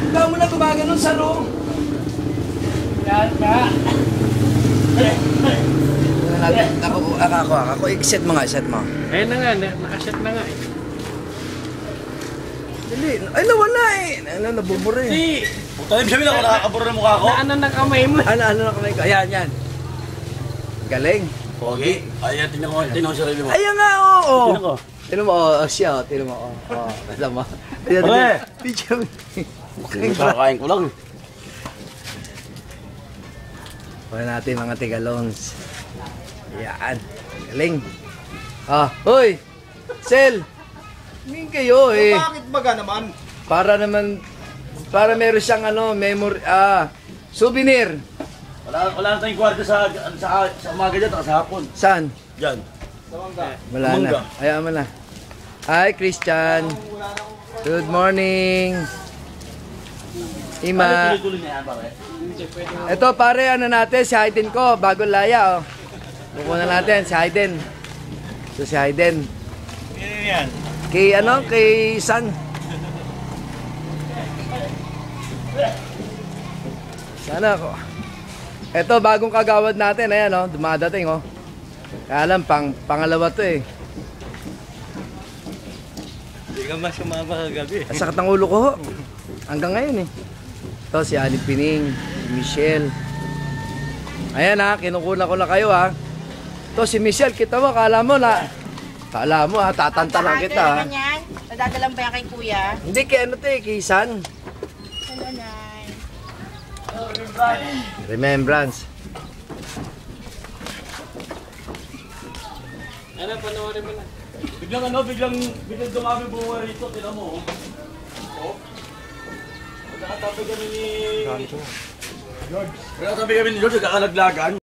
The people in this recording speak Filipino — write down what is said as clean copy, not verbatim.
Ikaw mo na gumaganon sa room. Ako, i-set mo nga, set mo. Ayun na nga, nakaset na nga eh. Dali, ay nawala eh. Nabubura eh. Hindi. Tayo sabi lang ako nakakabura ng mukha ko. Ano na kamay mo? Ano na kamay ko? Ayan, yan. Galing. Pogi. Ayan, tingnan ko sa sarili mo. Ayan nga, oo. Tingnan ko. Tingnan mo, siya, tingnan mo, alam mo. Pare! Picture. Kakain ko lang. Wala natin mga tigalons. Yan. Galing. Hoy! Sel! Hindi kayo eh. Bakit baga naman? Para meron siyang memory, souvenir. Wala na tayong kwarto sa umaga dyan, sa hapon. Saan? Diyan. Wala na. Hayaan mo na. Hi, Christian. Good morning. Ima. Tuloy-tuloy na yan, pare. Ito pare, natin, si Hayden ko, bagong laya, Bukuha na natin, si Hayden. Ito si Hayden. Yan. Kay San. Sana ako. Ito, bagong kagawad natin, ayan, dumadating, Kaya alam, pangalawa to eh. Hindi ka mas sumama kagabi. Ang sakit ng ulo ko, hanggang ngayon eh. Ito si Alip Pining, si Michelle. Ayan kinukula ko na kayo Ito si Michelle, kita mo, kala mo tatanta lang kita Nadadalang ba yan kay kuya? Hindi, kay San. Remembrance. Ano, panoorin mo na. Biglang dumami bunga rito, tinan mo. Nakatabi kami ni George. Nakatabi kami ni George, nagkakalaglagan.